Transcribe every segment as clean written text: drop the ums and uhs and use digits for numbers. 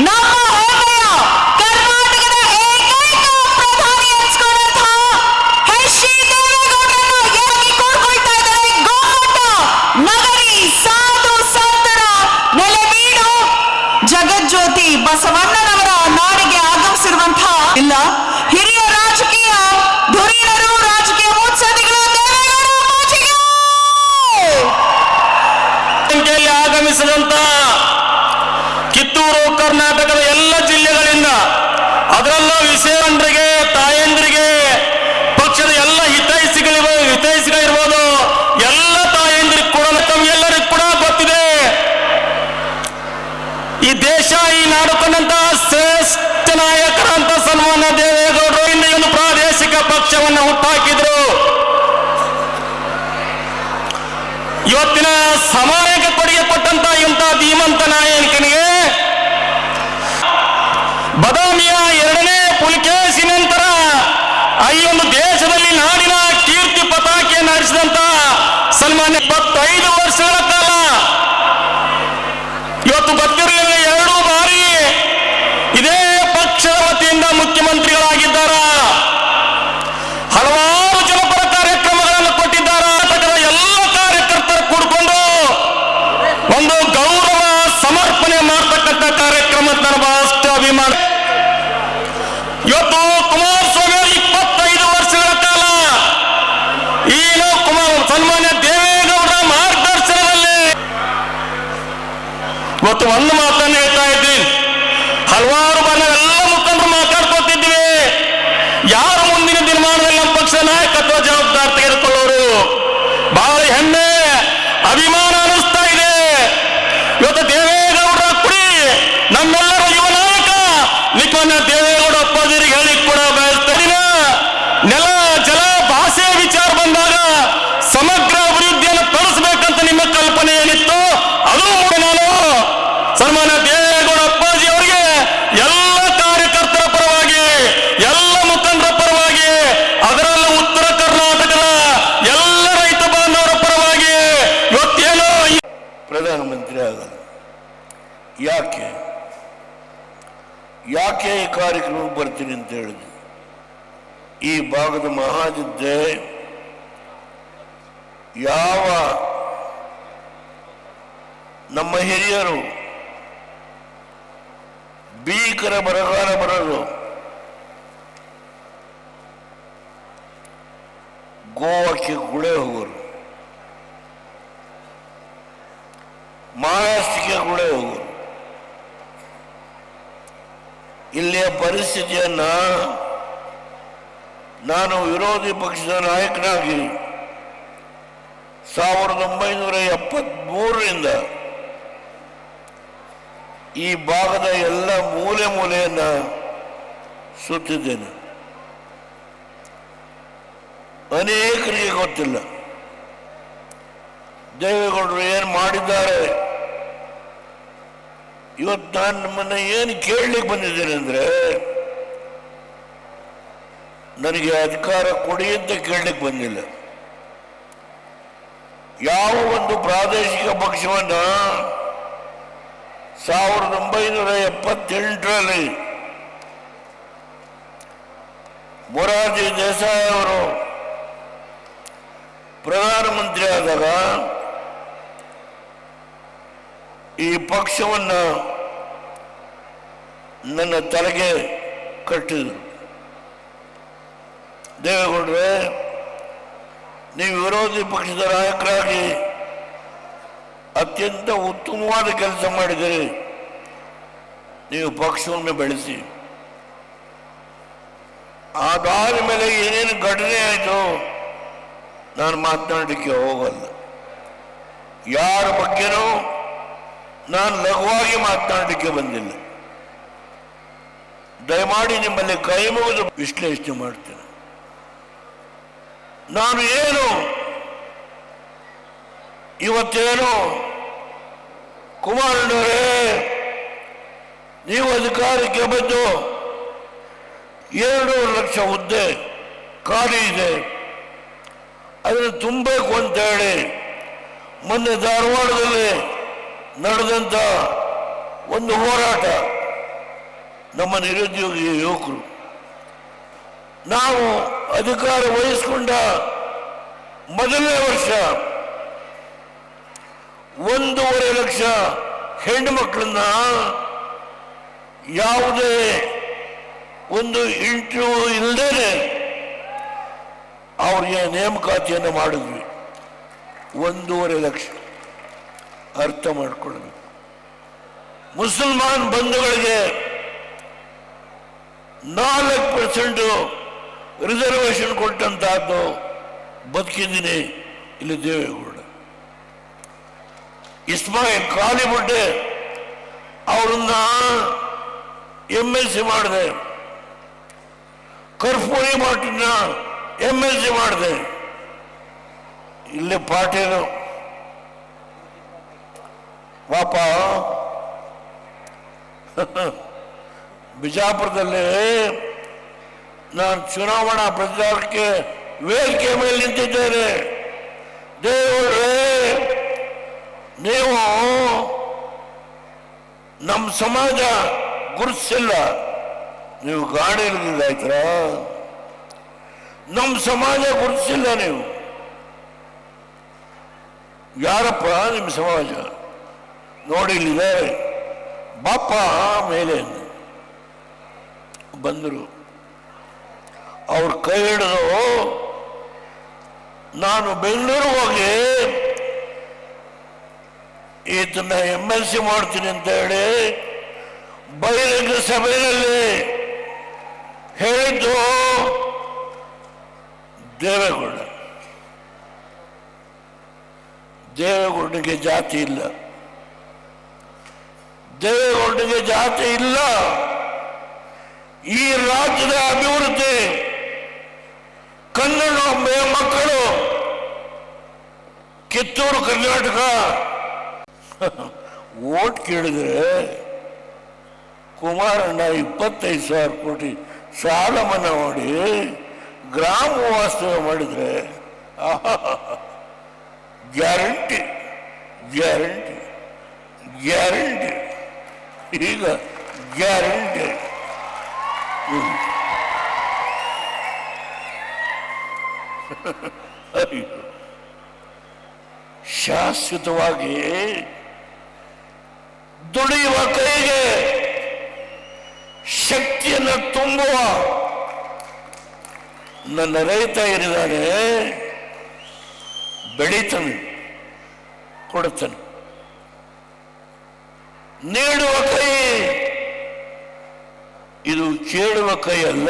ನಮ್ಮ ಹೆಮ್ಮೆಯ ಕರ್ನಾಟಕದ ಏಕೈಕ ಪ್ರಧಾನಿ ಅನ್ಸ್ಕೊಂಡಂತಹ ಎಚ್ ಡಿ ದೇವೇಗೌಡರನ್ನ ಎಲ್ಲಿ ಕೂರ್ಕೊಳ್ತಾ ಇದ್ದಾರೆ. ಗೋಮಠ ನಗರಿ ಸಾಧು ಸಂತರ ನೆಲೆಬೀಡು ಜಗಜ್ಯೋತಿ ಬಸವಣ್ಣನವರ ನಾಡಿಗೆ ಆಗಮಿಸಿರುವಂತಹ ಇಲ್ಲ ಹಿರಿಯ ರಾಜಕೀಯ ಧುರೀಣರು, ರಾಜಕೀಯ ಮುತ್ಸದ್ದಿಗಳು ಆಗಮಿಸಿದಂತಹ ಕಿತ್ತೂರು ಕರ್ನಾಟಕದ ಎಲ್ಲ ಜಿಲ್ಲೆಗಳಿಂದ, ಅದರಲ್ಲೂ ವಿಷಯಂದ್ರಿಗೆ, ತಾಯಂದ್ರಿಗೆ, ಪಕ್ಷದ ಎಲ್ಲ ಹಿತೈಷಿಗಳಿರ್ಬೋದು, ಎಲ್ಲ ತಾಯಂದ್ರಿಗೆ ಕೂಡ ಎಲ್ಲರಿಗೂ ಕೂಡ ಗೊತ್ತಿದೆ, ಈ ದೇಶ ಈ ನಾಡು ಕಂಡಂತಹ ಶ್ರೇಷ್ಠ ನಾಯಕರಂತ ಸನ್ಮಾನ್ಯ ದೇವೇಗೌಡರು ಇಂದ ಒಂದು ಪ್ರಾದೇಶಿಕ ಪಕ್ಷವನ್ನು ಹುಟ್ಟಾಕಿದ್ರು. ಇವತ್ತಿನ ಸಮಾಜಕ್ಕೆ ಕೊಡುಗೆ ಕೊಟ್ಟಂತ ಇಂಥ ಧೀಮಂತ ನಾಯಕನಿಗೆ ಬದಾಮಿಯ 2ನೇ ಪುಲಿಕೇಶಿ ನಂತರ ಈ ಒಂದು ದೇಶದಲ್ಲಿ ನಾಡಿನ ಕೀರ್ತಿ ಪತಾಕೆಯನ್ನು ನಡೆಸಿದಂತ ಸನ್ಮಾನ್ಯ 25 ವರ್ಷಗಳ ಕಾಲ ಇವತ್ತು ಗೊತ್ತಿರಲಿಲ್ಲ 2 ಬಾರಿ ಇದೇ ಪಕ್ಷದ ವತಿಯಿಂದ ಮುಖ್ಯಮಂತ್ರಿಗಳಾಗಿದ್ದಾರೆ. ಹಲವಾರು ಜನಪರ ಕಾರ್ಯಕ್ರಮಗಳನ್ನು ಕೊಟ್ಟಿದ್ದಾರೆ. ಎಲ್ಲ ಕಾರ್ಯಕರ್ತರು ಕೂಡಿಕೊಂಡು ಒಂದು ಗೌರವ ಸಮರ್ಪಣೆ ಮಾಡತಕ್ಕಂಥ ಕಾರ್ಯಕ್ರಮ ನನ್ನ ಬಹಳಷ್ಟು ಅಭಿಮಾನ. ಇವತ್ತು ಕುಮಾರಸ್ವಾಮಿ 25 ವರ್ಷಗಳ ಕಾಲ ಏನು ಸನ್ಮಾನ್ಯ ದೇವೇಗೌಡರ ಮಾರ್ಗದರ್ಶನದಲ್ಲಿ ಇವತ್ತು ಒಂದು ಮಾತನ್ನು ಹೇಳ್ತಾ ಇದ್ದೀನಿ. ಹಲವಾರು ಬಾರಿ ಎಲ್ಲ ಮುಖಂಡರು ಮಾತಾಡ್ಕೊತಿದ್ವಿ, ಯಾರು ಮುಂದಿನ ದಿನಮಾನದಲ್ಲಿ ನಮ್ಮ ಪಕ್ಷ ನಾಯಕತ್ವ ಜವಾಬ್ದಾರಿ ತೆಗೆದುಕೊಳ್ಳೋರು. ಬಹಳ ಹೆಮ್ಮೆ ಅಭಿಮಾನ ಅನಿಸ್ತಾ ಇದೆ. ಇವತ್ತು ದೇವೇಗೌಡರ ಕುಡಿ ನಮ್ಮೆಲ್ಲರ ಯುವ ನಾಯಕ ನಿಖನ ದೇವೇಗೌಡ ಅಪ್ಪಾಜಿರಿಗೆ ಹೇಳಿ ಕೂಡ ಬಯಸ್ತೀನಿ. ನೆಲ ಜಲ ಭಾಷೆ ವಿಚಾರ ಬಂದಾಗ ಸಮಗ್ರ ಅಭಿವೃದ್ಧಿಯನ್ನು ತೋರಿಸಬೇಕಂತ ನಿಮ್ಮ ಕಲ್ಪನೆ ಏನಿತ್ತು, ಅದು ನಾನು ಸನ್ಮಾನ್ಯ ದೇವೇಗೌಡ ಅಪ್ಪಾಜಿ ಅವರಿಗೆ ಎಲ್ಲ ಕಾರ್ಯಕರ್ತರ ಪರವಾಗಿ, ಎಲ್ಲ ಮುಖಂಡರ ಪರವಾಗಿ, ಅದರಲ್ಲೂ ಉತ್ತರ ಕರ್ನಾಟಕದ ಎಲ್ಲ ರೈತ ಬಾಂಧವರ ಪರವಾಗಿ ಇವತ್ತೇನೋ ಪ್ರಧಾನಮಂತ್ರಿ ಆಗಲ್ಲ. ಯಾಕೆ ಈ ಕಾರ್ಯಕ್ರಮಕ್ಕೆ ಬರ್ತೀನಿ ಅಂತ ಹೇಳಿದೆ. ಈ ಭಾಗದ ಮಹಾಯುದ್ಧೆ ಯಾವ ನಮ್ಮ ಹಿರಿಯರು ಭೀಕರ ಬರಗಾಲ ಬರೋದು, ಗೋವಾಕ್ಕೆ ಗುಳೆ ಹೋಗೋರು, ಮಹಾರಾಷ್ಟ್ರಕ್ಕೆ ಗುಳೆ ಹೋಗೋರು. ಇಲ್ಲಿಯ ಪರಿಸ್ಥಿತಿಯನ್ನ ನಾನು ವಿರೋಧಿ ಪಕ್ಷದ ನಾಯಕನಾಗಿ 1973ರಿಂದ ಈ ಭಾಗದ ಎಲ್ಲ ಮೂಲೆಯನ್ನು ಸುತ್ತಿದ್ದೇನೆ. ಅನೇಕರಿಗೆ ಗೊತ್ತಿಲ್ಲ ದೇವೇಗೌಡರು ಏನು ಮಾಡಿದ್ದಾರೆ. ಇವತ್ತು ನಾನು ನಮ್ಮನ್ನ ಏನು ಕೇಳಲಿಕ್ಕೆ ಬಂದಿದ್ದೇನೆ ಅಂದರೆ, ನನಗೆ ಅಧಿಕಾರ ಕೊಡಿ ಅಂತ ಕೇಳಲಿಕ್ಕೆ ಬಂದಿಲ್ಲ. ಯಾವ ಒಂದು ಪ್ರಾದೇಶಿಕ ಪಕ್ಷವನ್ನ 1978ರಲ್ಲಿ ಮೊರಾರ್ಜಿ ದೇಸಾಯಿ ಅವರು ಪ್ರಧಾನಮಂತ್ರಿ ಆದಾಗ ಈ ಪಕ್ಷವನ್ನು ನನ್ನ ತಲೆಗೆ ಕಟ್ಟಿದರು. ದೇವೇಗೌಡರೇ, ನೀವು ವಿರೋಧಿ ಪಕ್ಷದ ನಾಯಕರಾಗಿ ಅತ್ಯಂತ ಉತ್ತಮವಾದ ಕೆಲಸ ಮಾಡಿದರೆ ನೀವು ಪಕ್ಷವನ್ನು ಬೆಳೆಸಿ. ಅದಾದ ಮೇಲೆ ಏನೇನು ಘಟನೆ ಆಯಿತು ನಾನು ಮಾತನಾಡಲಿಕ್ಕೆ ಹೋಗಲ್ಲ. ಯಾರ ಬಗ್ಗೆನೂ ನಾನು ಲಘುವಾಗಿ ಮಾತನಾಡಲಿಕ್ಕೆ ಬಂದಿಲ್ಲ. ದಯಮಾಡಿ ನಿಮ್ಮಲ್ಲಿ ಕೈ ಮುಗಿದು ವಿಶ್ಲೇಷಣೆ ಮಾಡ್ತೇನೆ. ನಾನು ಇವತ್ತೇನು ಕುಮಾರಣ್ಣವರೇ, ನೀವು ಅಧಿಕಾರಕ್ಕೆ ಬಂದು 2 ಲಕ್ಷ ಹುದ್ದೆ ಖಾಲಿ ಇದೆ, ಅದನ್ನು ತುಂಬಬೇಕು ಅಂತ ಹೇಳಿ ಮೊನ್ನೆ ಧಾರವಾಡದಲ್ಲಿ ನಡೆದಂಥ ಒಂದು ಹೋರಾಟ ನಮ್ಮ ನಿರುದ್ಯೋಗಿ ಯುವಕರು. ನಾವು ಅಧಿಕಾರ ವಹಿಸಿಕೊಂಡ ಮೊದಲನೇ ವರ್ಷ 1.5 ಲಕ್ಷ ಹೆಣ್ಣು ಮಕ್ಕಳನ್ನ ಯಾವುದೇ ಒಂದು ಇಂಟರ್ವ್ಯೂ ಇಲ್ಲದೇನೆ ಅವರಿಗೆ ನೇಮಕಾತಿಯನ್ನು ಮಾಡಿದ್ವಿ. 1.5 ಲಕ್ಷ. ಅರ್ಥ ಮಾಡಿಕೊಳ್ಳಬೇಕು. ಮುಸಲ್ಮಾನ್ ಬಂಧುಗಳಿಗೆ 4% ರಿಸರ್ವೇಶನ್ ಕೊಟ್ಟಂತಹದ್ದು ಬದುಕಿದ್ದೀನಿ ಇಲ್ಲಿ ದೇವೇಗೌಡ. ಇಸ್ಮಾಯಿಲ್ ಕಾಲಿಬುಡ್ಡೆ ಅವರನ್ನ MLC ಮಾಡಿದೆ. ಕರ್ಪೂರಿ ಮಾಟನ್ನ MLC ಮಾಡಿದೆ. ಇಲ್ಲಿ ಪಾಟೀಲು ಪಾಪ ಬಿಜಾಪುರದಲ್ಲಿ ನಾನು ಚುನಾವಣಾ ಪ್ರಚಾರಕ್ಕೆ ವೇದಿಕೆ ಮೇಲೆ ನಿಂತಿದ್ದೇನೆ. ದೇವರೇ, ನೀವು ನಮ್ಮ ಸಮಾಜ ಗುರುತಿಸಿಲ್ಲ, ನೀವು ಗಾಡಿ ಇಲ್ದಿದ್ದಾಯ್ತರ, ನಮ್ಮ ಸಮಾಜ ಗುರುತಿಸಿಲ್ಲ. ನೀವು ಯಾರಪ್ಪ ನಿಮ್ಮ ಸಮಾಜ? ನೋಡಿ ಇಲ್ಲಿದ್ದಾರೆ, ಬಾಪ ಮೇಲೆ ಬಂದರು. ಅವ್ರ ಕೈ ಹಿಡಿದು ನಾನು ಬೆಂಗಳೂರು ಹೋಗಿ ಈತನ MLC ಮಾಡ್ತೀನಿ ಅಂತ ಹೇಳಿ ಬಹಿರಂಗ ಸಭೆಯಲ್ಲಿ ಹೇಳಿದ್ದು ದೇವೇಗೌಡ. ದೇವೇಗೌಡನಿಗೆ ಜಾತಿ ಇಲ್ಲ, ದೇವೇಗೌಡನಿಗೆ ಜಾತಿ ಇಲ್ಲ. ಈ ರಾಜ್ಯದ ಅಭಿವೃದ್ಧಿ, ಕನ್ನಡ ಮಕ್ಕಳು ಕಿತ್ತೂರು ಕರ್ನಾಟಕ ಓಟ್ ಕೇಳಿದ್ರೆ ಕುಮಾರಣ್ಣ 25,000 ಕೋಟಿ ಸಾಲ ಮನ್ನಾ ಮಾಡಿ ಗ್ರಾಮ ವಾಸ್ತವ ಮಾಡಿದ್ರೆ ಗ್ಯಾರಂಟಿ ಗ್ಯಾರಂಟಿ ಗ್ಯಾರಂಟಿ. ಈಗ ಗ್ಯಾರಂಟಿ ಶಾಶ್ವತವಾಗಿ ದುಡಿಯುವ ಕೈಗೆ ಶಕ್ತಿಯನ್ನು ತುಂಬುವ ನನ್ನ ರೈತ ಇರಿದಾನೆ, ಬೆಳೀತಾನೆ, ಕೊಡುತ್ತಾನೆ. ನೀಡುವ ಕೈ ಇದು ಕೇಳುವ ಕೈ ಅಲ್ಲ.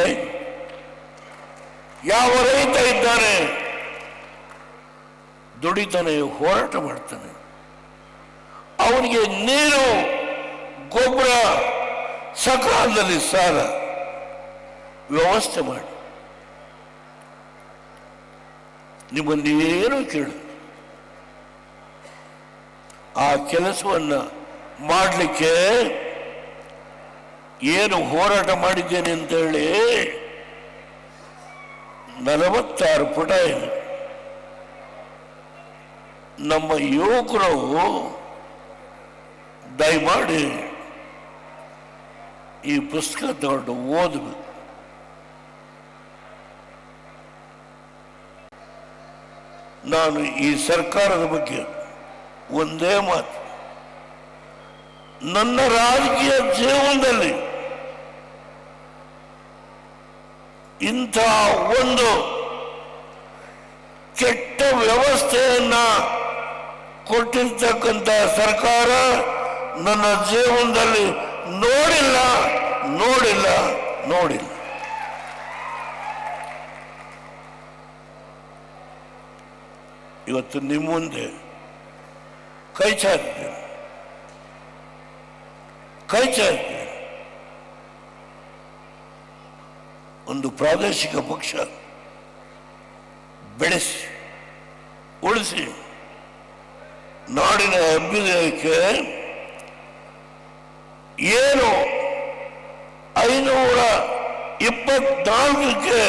ಯಾವ ರೈತ ಇದ್ದಾನೆ ದುಡಿತಾನೆ, ಹೋರಾಟ ಮಾಡ್ತಾನೆ, ಅವನಿಗೆ ನೀರು ಗೊಬ್ಬರ ಸಕಾಲದಲ್ಲಿ ಸಾಲ ವ್ಯವಸ್ಥೆ ಮಾಡಿ ನಿಮ್ಮನ್ನೇನು ಕೇಳು. ಆ ಕೆಲಸವನ್ನ ಮಾಡಲಿಕ್ಕೆ ಏನು ಹೋರಾಟ ಮಾಡಿದ್ದೇನೆ ಅಂತ ಹೇಳಿ 46 ಪುಟ ಇದೆ. ನಮ್ಮ ಯುವಕರು ದಯಮಾಡಿ ಈ ಪುಸ್ತಕ ತಗೊಂಡು ಓದಬೇಕು. ನಾನು ಈ ಸರ್ಕಾರದ ಬಗ್ಗೆ ಒಂದೇ ಮಾತು, ನನ್ನ ರಾಜಕೀಯ ಜೀವನದಲ್ಲಿ ಇಂಥ ಒಂದು ಕೆಟ್ಟ ವ್ಯವಸ್ಥೆಯನ್ನ ಕೊಟ್ಟಿರ್ತಕ್ಕಂಥ ಸರ್ಕಾರ ನನ್ನ ಜೀವನದಲ್ಲಿ ನೋಡಿಲ್ಲ ನೋಡಿಲ್ಲ ನೋಡಿಲ್ಲ. ಇವತ್ತು ನಿಮ್ಮ ಮುಂದೆ ಕೈ ಚಾಚ್ತೇನೆ, ಕೈ ಚಾಚ್ತೇನೆ. ಒಂದು ಪ್ರಾದೇಶಿಕ ಪಕ್ಷ ಬೆಳೆಸಿ ಉಳಿಸಿ ನಾಡಿನ ಅಭ್ಯುದಯಕ್ಕೆ ಏನು 524ಕ್ಕೆ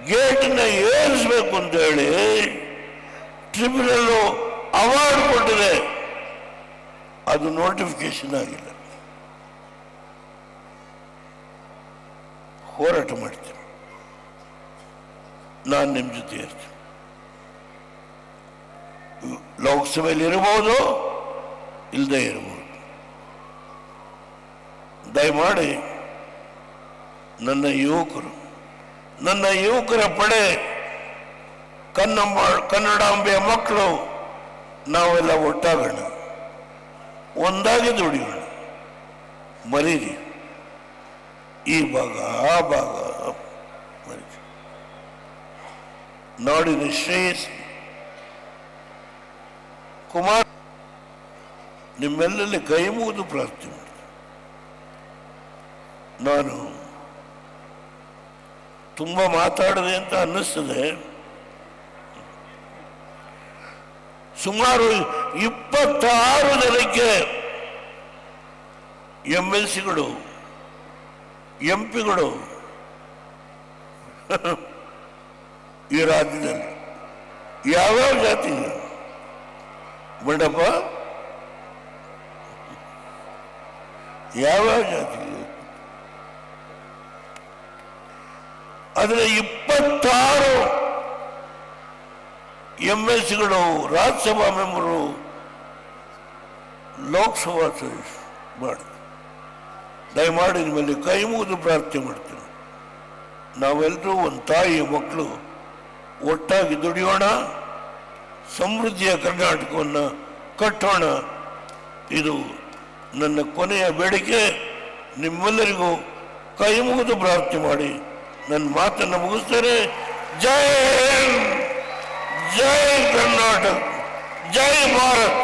ಗೇಟನ್ನ ಏರಿಸಬೇಕು ಅಂತ ಹೇಳಿ ಟ್ರಿಬ್ಯುನಲ್ ಅವಾರ್ಡ್ ಕೊಟ್ಟಿದೆ, ಅದು ನೋಟಿಫಿಕೇಶನ್ ಆಗಿಲ್ಲ. ಹೋರಾಟ ಮಾಡ್ತೀನಿ. ನಾನು ನಿಮ್ಮ ಜೊತೆ ಇರ್ತೀನಿ. ಲೋಕಸಭೆಯಲ್ಲಿ ಇರಬಹುದು, ಇಲ್ಲದೆ ಇರಬಹುದು. ದಯಮಾಡಿ ನನ್ನ ಯುವಕರ ಪಡೆ, ಕನ್ನಡಾಂಬೆಯ ಮಕ್ಕಳು ನಾವೆಲ್ಲ ಒಟ್ಟಾಗೋಣ, ಒಂದಾಗಿ ದುಡಿಯೋಣ. ಮರೀರಿ ಈ ಭಾಗ ಆ ಭಾಗ ಮರೀರಿ. ನಾಡಿನ ಶ್ರೇಯಸ್ ಕುಮಾರ್ ನಿಮ್ಮೆಲ್ಲಲ್ಲಿ ಕೈ ಮುಗಿದು ಪ್ರಾರ್ಥನೆ ಮಾಡಿ. ನಾನು ತುಂಬ ಮಾತಾಡಿದೆ ಅಂತ ಅನ್ನಿಸ್ತದೆ. ಸುಮಾರು 26 ಜನಕ್ಕೆ MLCಗಳು, MP ಗಳು ಈ ರಾಜ್ಯದಲ್ಲಿ ಯಾವ್ಯಾವ ಜಾತಿ ಮಂಡಪ, ಯಾವ್ಯಾವ ಜಾತಿ, ಆದರೆ 26 MLCಗಳು, ರಾಜ್ಯಸಭಾ ಮೆಂಬರು, ಲೋಕಸಭಾ ಸದಸ್ಯರು ಮಾಡಿ. ದಯಮಾಡಿ ನಿಮ್ಮಲ್ಲಿ ಕೈ ಮುಗಿದು ಪ್ರಾರ್ಥನೆ ಮಾಡ್ತೀನಿ. ನಾವೆಲ್ಲರೂ ಒಂದು ತಾಯಿಯ ಮಕ್ಕಳು ಒಟ್ಟಾಗಿ ದುಡಿಯೋಣ, ಸಮೃದ್ಧಿಯ ಕರ್ನಾಟಕವನ್ನು ಕಟ್ಟೋಣ. ಇದು ನನ್ನ ಕೊನೆಯ ಬೇಡಿಕೆ. ನಿಮ್ಮೆಲ್ಲರಿಗೂ ಕೈ ಮುಗಿದು ಪ್ರಾರ್ಥನೆ ಮಾಡಿ ನನ್ನ ಮಾತನ್ನು ಮುಗಿಸ್ತೇನೆ. ಜೈ ಹಿಂದ್, ಜೈ ಕರ್ನಾಟಕ, ಜೈ ಭಾರತ್.